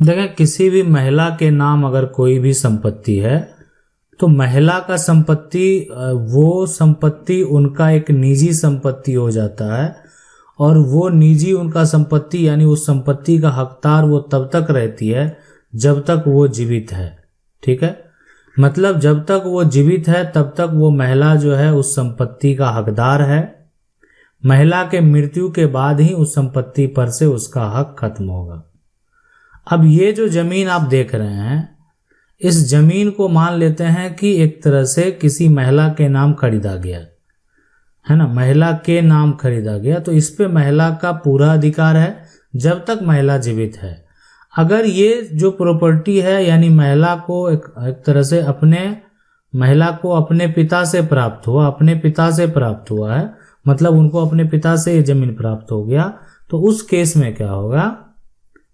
देखें, किसी भी महिला के नाम अगर कोई भी संपत्ति है तो महिला का संपत्ति, वो संपत्ति उनका एक निजी संपत्ति हो जाता है, और वो निजी उनका संपत्ति यानी उस संपत्ति का हकदार वो तब तक रहती है जब तक वो जीवित है। ठीक है, मतलब जब तक वो जीवित है तब तक वो महिला जो है उस संपत्ति का हकदार है। महिला के मृत्यु के बाद ही उस संपत्ति पर से उसका हक खत्म होगा। अब ये जो जमीन आप देख रहे हैं, इस जमीन को मान लेते हैं कि एक तरह से किसी महिला के नाम खरीदा गया है ना, महिला के नाम खरीदा गया, तो इस पे महिला का पूरा अधिकार है जब तक महिला जीवित है। अगर ये जो प्रॉपर्टी है यानी महिला को एक तरह से महिला को अपने पिता से प्राप्त हुआ है, मतलब उनको अपने पिता से ये जमीन प्राप्त हो गया, तो उस केस में क्या होगा,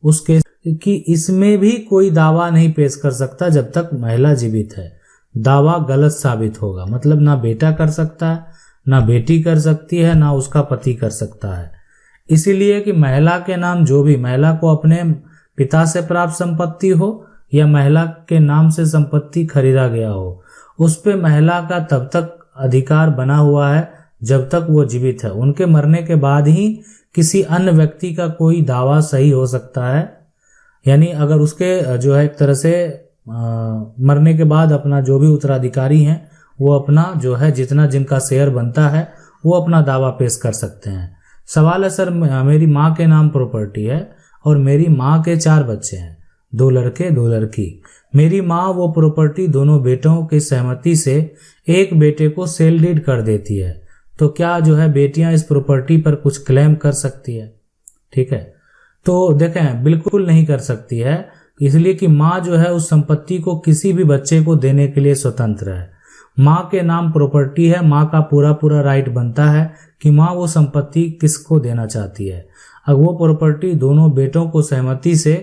उस केस कि इसमें भी कोई दावा नहीं पेश कर सकता जब तक महिला जीवित है। दावा गलत साबित होगा, मतलब ना बेटा कर सकता है, ना बेटी कर सकती है, ना उसका पति कर सकता है। इसीलिए कि महिला के नाम जो भी, महिला को अपने पिता से प्राप्त संपत्ति हो या महिला के नाम से संपत्ति खरीदा गया हो, उस पे महिला का तब तक अधिकार बना हुआ है जब तक वो जीवित है। उनके मरने के बाद ही किसी अन्य व्यक्ति का कोई दावा सही हो सकता है, यानी अगर उसके जो है एक तरह से मरने के बाद अपना जो भी उत्तराधिकारी हैं वो अपना जो है जितना जिनका शेयर बनता है वो अपना दावा पेश कर सकते हैं। सवाल है सर, मेरी माँ के नाम प्रॉपर्टी है और मेरी माँ के 4 बच्चे हैं, 2 लड़के 2 लड़की। मेरी माँ वो प्रॉपर्टी दोनों बेटों की सहमति से एक बेटे को सेल डीड कर देती है, तो क्या जो है बेटियां इस प्रॉपर्टी पर कुछ क्लेम कर सकती है? ठीक है, तो देखें बिल्कुल नहीं कर सकती है, इसलिए कि माँ जो है उस संपत्ति को किसी भी बच्चे को देने के लिए स्वतंत्र है। माँ के नाम प्रॉपर्टी है, माँ का पूरा राइट बनता है कि माँ वो संपत्ति किसको देना चाहती है। अगर वो प्रॉपर्टी दोनों बेटों को सहमति से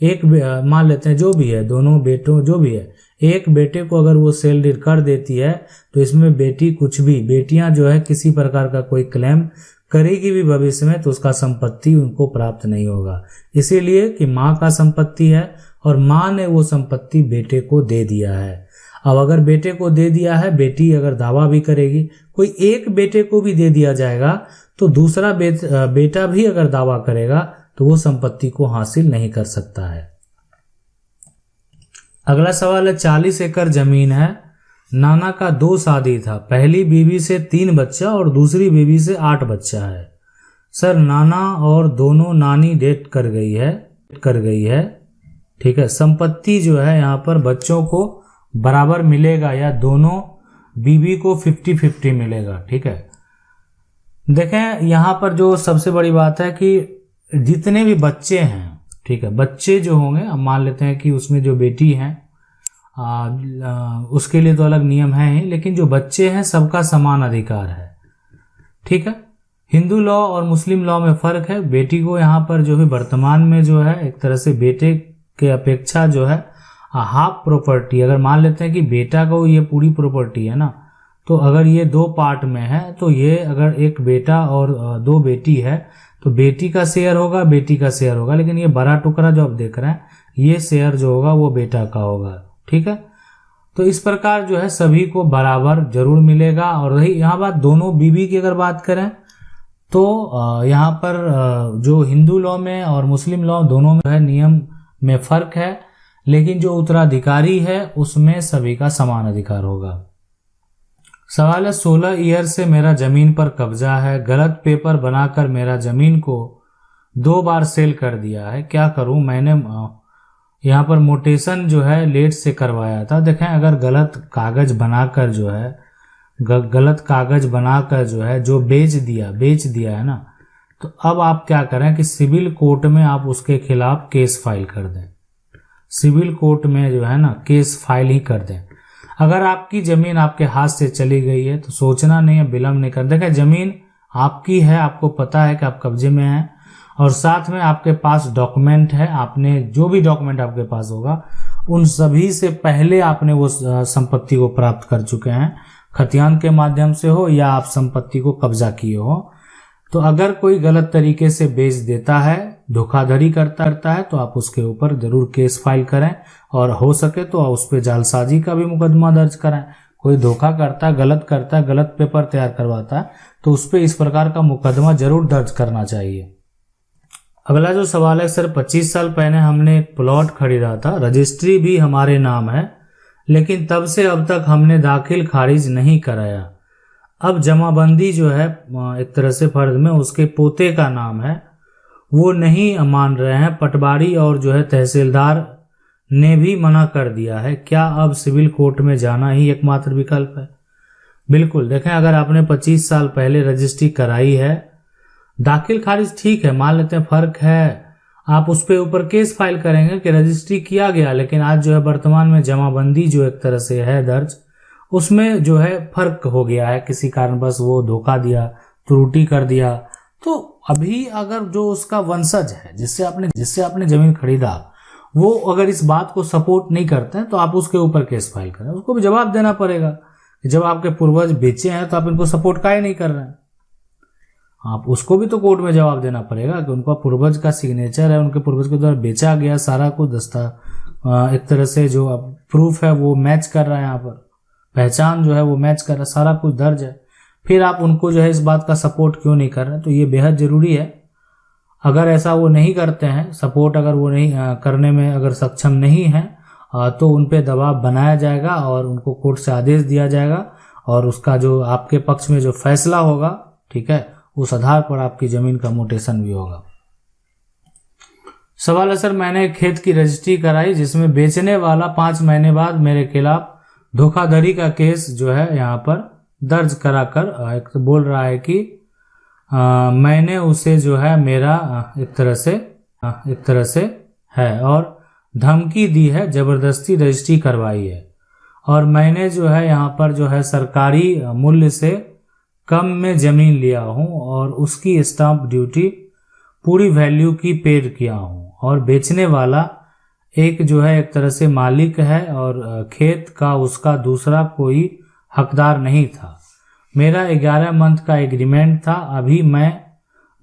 एक मान लेते हैं जो भी है, दोनों बेटों जो भी है, एक बेटे को अगर वो सेल डीड कर देती है तो इसमें बेटियां जो है किसी प्रकार का कोई क्लेम करेगी भी भविष्य में तो उसका संपत्ति उनको प्राप्त नहीं होगा। इसीलिए कि माँ का संपत्ति है और माँ ने वो संपत्ति बेटे को दे दिया है। अब अगर बेटे को दे दिया है, बेटी अगर दावा भी करेगी, कोई एक बेटे को भी दे दिया जाएगा तो दूसरा बेटा भी अगर दावा करेगा तो वो संपत्ति को हासिल नहीं कर सकता है। अगला सवाल है, 40 एकड़ जमीन है, नाना का 2 शादी था, पहली बीवी से 3 बच्चा और दूसरी बीवी से 8 बच्चा है। सर, नाना और दोनों नानी डेथ कर गई है। ठीक है, संपत्ति जो है यहाँ पर बच्चों को बराबर मिलेगा या दोनों बीवी को 50-50 मिलेगा। ठीक है, देखें यहाँ पर जो सबसे बड़ी बात है कि जितने भी बच्चे हैं, ठीक है, बच्चे जो होंगे, अब मान लेते हैं कि उसमें जो बेटी है उसके लिए तो अलग नियम है ही, लेकिन जो बच्चे हैं सबका समान अधिकार है। ठीक है, हिंदू लॉ और मुस्लिम लॉ में फर्क है। बेटी को यहाँ पर जो है वर्तमान में जो है एक तरह से बेटे के अपेक्षा जो है हाफ प्रॉपर्टी, अगर मान लेते हैं कि बेटा को ये पूरी प्रॉपर्टी है ना, तो अगर ये 2 पार्ट में है तो ये अगर एक बेटा और 2 बेटी है तो बेटी का शेयर होगा, बेटी का शेयर होगा, लेकिन ये बड़ा टुकड़ा जो आप देख रहे हैं ये शेयर जो होगा वो बेटा का होगा। ठीक है, तो इस प्रकार जो है सभी को बराबर जरूर मिलेगा। और रही यहाँ बात दोनों बीवी की अगर बात करें तो यहाँ पर जो हिंदू लॉ में और मुस्लिम लॉ दोनों में है नियम में फर्क है, लेकिन जो उत्तराधिकारी है उसमें सभी का समान अधिकार होगा। सवाल है, 16 ईयर से मेरा जमीन पर कब्जा है, गलत पेपर बनाकर मेरा जमीन को 2 बार सेल कर दिया है, क्या करूं? मैंने यहाँ पर मोटेशन जो है लेट से करवाया था। देखें, अगर गलत कागज बनाकर जो है जो बेच दिया है ना, तो अब आप क्या करें कि सिविल कोर्ट में आप उसके खिलाफ केस फाइल कर दें। सिविल कोर्ट में जो है ना केस फाइल ही कर दें। अगर आपकी जमीन आपके हाथ से चली गई है तो सोचना नहीं है, विलम्ब नहीं कर। देखिए, जमीन आपकी है, आपको पता है कि आप कब्जे में हैं और साथ में आपके पास डॉक्यूमेंट है, आपने जो भी डॉक्यूमेंट आपके पास होगा उन सभी से पहले आपने वो संपत्ति को प्राप्त कर चुके हैं, खतियान के माध्यम से हो या आप संपत्ति को कब्जा किए हो। तो अगर कोई गलत तरीके से बेच देता है धोखाधड़ी करता है तो आप उसके ऊपर जरूर केस फाइल करें, और हो सके तो उस पर जालसाजी का भी मुकदमा दर्ज कराएं। कोई धोखा करता है, गलत पेपर तैयार करवाता है, तो उस पर इस प्रकार का मुकदमा जरूर दर्ज करना चाहिए। अगला जो सवाल है, सर 25 साल पहले हमने एक प्लॉट खरीदा था, रजिस्ट्री भी हमारे नाम है, लेकिन तब से अब तक हमने दाखिल खारिज नहीं कराया। अब जमाबंदी जो है एक तरह से फर्ज में उसके पोते का नाम है, वो नहीं मान रहे हैं, पटवारी और जो है तहसीलदार ने भी मना कर दिया है। क्या अब सिविल कोर्ट में जाना ही एकमात्र विकल्प है? बिल्कुल, देखें, अगर आपने 25 साल पहले रजिस्ट्री कराई है, दाखिल खारिज ठीक है, मान लेते हैं फर्क है, आप उस पे ऊपर केस फाइल करेंगे कि रजिस्ट्री किया गया, लेकिन आज जो है वर्तमान में जमाबंदी जो एक तरह से है दर्ज, उसमें जो है फर्क हो गया है, किसी कारणवश वो धोखा दिया, त्रुटि कर दिया। तो अभी अगर जो उसका वंशज है जिससे आपने जमीन खरीदा, वो अगर इस बात को सपोर्ट नहीं करते हैं तो आप उसके ऊपर केस फाइल करें, उसको भी जवाब देना पड़ेगा। जब आपके पूर्वज बेचे हैं तो आप इनको सपोर्ट काहे नहीं कर रहे हैं? आप उसको भी तो कोर्ट में जवाब देना पड़ेगा कि उनका पूर्वज का सिग्नेचर है, उनके पूर्वज के द्वारा बेचा गया, सारा कुछ एक तरह से जो प्रूफ है वो मैच कर रहा है, यहाँ पर पहचान जो है वो मैच कर रहा है, सारा कुछ दर्ज है, फिर आप उनको जो है इस बात का सपोर्ट क्यों नहीं कर रहे? तो ये बेहद जरूरी है। अगर ऐसा वो नहीं करते हैं, सपोर्ट अगर वो नहीं करने में अगर सक्षम नहीं है, तो उन पे दबाव बनाया जाएगा और उनको कोर्ट से आदेश दिया जाएगा, और उसका जो आपके पक्ष में जो फैसला होगा, ठीक है, उस आधार पर आपकी जमीन का म्यूटेशन भी होगा। सवाल है, सर मैंने खेत की रजिस्ट्री कराई जिसमें बेचने वाला 5 महीने बाद मेरे खिलाफ धोखाधड़ी का केस जो है यहाँ पर दर्ज कराकर एक तो बोल रहा है कि मैंने उसे जो है मेरा एक तरह से है और धमकी दी है, जबरदस्ती रजिस्ट्री करवाई है, और मैंने जो है यहाँ पर जो है सरकारी मूल्य से कम में जमीन लिया हूँ और उसकी स्टाम्प ड्यूटी पूरी वैल्यू की पेड किया हूँ, और बेचने वाला एक जो है एक तरह से मालिक है और खेत का उसका दूसरा कोई हकदार नहीं था। मेरा 11 मंथ का एग्रीमेंट था, अभी मैं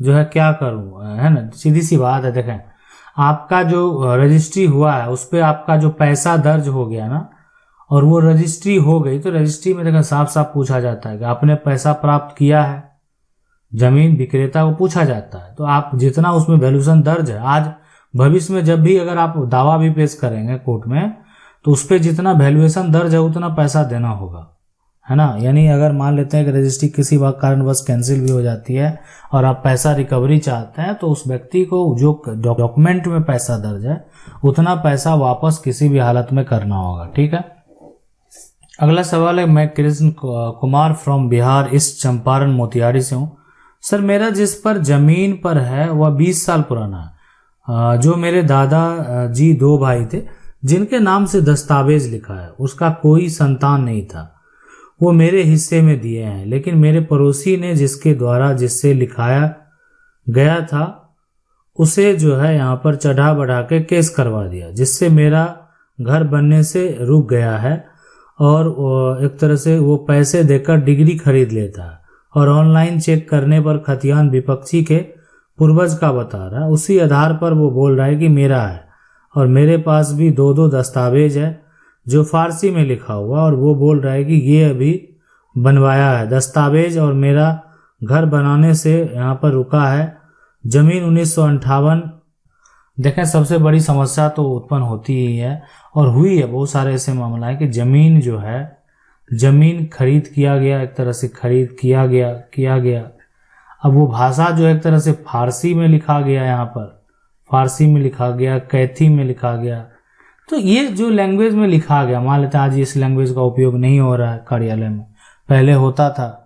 जो है क्या करूं, है ना, सीधी सी बात है। देखें, आपका जो रजिस्ट्री हुआ है उस पर आपका जो पैसा दर्ज हो गया ना, और वो रजिस्ट्री हो गई, तो रजिस्ट्री में देखें साफ साफ पूछा जाता है कि आपने पैसा प्राप्त किया है, जमीन विक्रेता को पूछा जाता है, तो आप जितना उसमें वैल्यूएशन दर्ज है, आज भविष्य में जब भी अगर आप दावा भी पेश करेंगे कोर्ट में, तो उस पर जितना वैल्यूएशन दर्ज है उतना पैसा देना होगा, है ना। यानी अगर मान लेते हैं कि रजिस्ट्री किसी कारणवश कैंसिल भी हो जाती है और आप पैसा रिकवरी चाहते हैं, तो उस व्यक्ति को जो डॉक्यूमेंट में पैसा दर्ज है उतना पैसा वापस किसी भी हालत में करना होगा, ठीक है। अगला सवाल है, मैं कृष्ण कुमार फ्रॉम बिहार ईस्ट चंपारण मोतिहारी से हूँ। सर मेरा जिस पर जमीन पर है वह 20 साल पुराना है। जो मेरे दादा जी 2 भाई थे जिनके नाम से दस्तावेज लिखा है, उसका कोई संतान नहीं था, वो मेरे हिस्से में दिए हैं, लेकिन मेरे पड़ोसी ने जिससे लिखाया गया था उसे जो है यहाँ पर चढ़ा बढ़ा के केस करवा दिया, जिससे मेरा घर बनने से रुक गया है, और एक तरह से वो पैसे देकर डिग्री खरीद लेता है, और ऑनलाइन चेक करने पर खतियान विपक्षी के पूर्वज का बता रहा है, उसी आधार पर वो बोल रहा है कि मेरा है, और मेरे पास भी 2 दस्तावेज है जो फारसी में लिखा हुआ, और वो बोल रहा है कि ये अभी बनवाया है दस्तावेज, और मेरा घर बनाने से यहाँ पर रुका है। जमीन 1958। देखें, सबसे बड़ी समस्या तो उत्पन्न होती ही है और हुई है, बहुत सारे ऐसे मामला है कि जमीन जो है, जमीन खरीद किया गया, एक तरह से खरीद किया गया, अब वो भाषा जो एक तरह से फारसी में लिखा गया, यहाँ पर फारसी में लिखा गया, कैथी में लिखा गया, तो ये जो लैंग्वेज में लिखा गया, मान लेते हैं आज इस लैंग्वेज का उपयोग नहीं हो रहा है कार्यालय में, पहले होता था।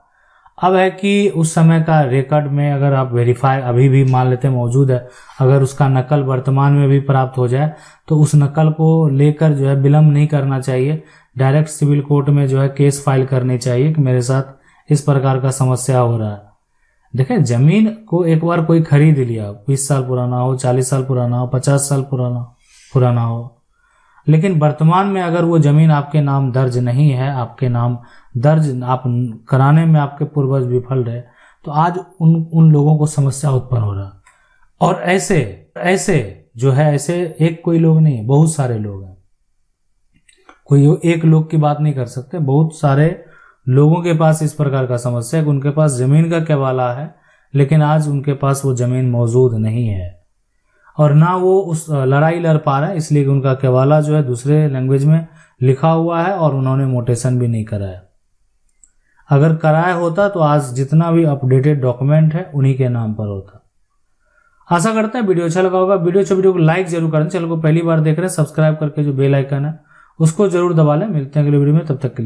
अब है कि उस समय का रिकॉर्ड में अगर आप वेरीफाई अभी भी मान लेते हैं मौजूद है, अगर उसका नकल वर्तमान में भी प्राप्त हो जाए तो उस नकल को लेकर जो है विलम्ब नहीं करना चाहिए, डायरेक्ट सिविल कोर्ट में जो है केस फाइल करनी चाहिए कि मेरे साथ इस प्रकार का समस्या हो रहा है। देखें, जमीन को एक बार कोई खरीद लिया, 20 साल पुराना हो, 40 साल पुराना हो, 50 साल पुराना हो, लेकिन वर्तमान में अगर वो जमीन आपके नाम दर्ज नहीं है, आपके नाम दर्ज आप कराने में आपके पूर्वज विफल रहे, तो आज उन लोगों को समस्या उत्पन्न हो रहा है। और ऐसे ऐसे जो है, ऐसे एक कोई लोग नहीं है, बहुत सारे लोग हैं। कोई एक लोग की बात नहीं कर सकते, बहुत सारे लोगों के पास इस प्रकार का समस्या है कि उनके पास जमीन का केवाला है, लेकिन आज उनके पास वो जमीन मौजूद नहीं है और ना वो उस लड़ाई लड़ पा रहे हैं, इसलिए कि उनका केवाला जो है दूसरे लैंग्वेज में लिखा हुआ है और उन्होंने मोटेशन भी नहीं कराया। अगर कराया होता तो आज जितना भी अपडेटेड डॉक्यूमेंट है उन्हीं के नाम पर होता। आशा करते हैं वीडियो अच्छा लगा होगा। वीडियो को लाइक जरूर करें। चैनल को पहली बार देख रहे हैं, सब्सक्राइब करके जो बेल आइकन है उसको जरूर दबा लें। मिलते हैं अगले वीडियो में, तब तक के लिए।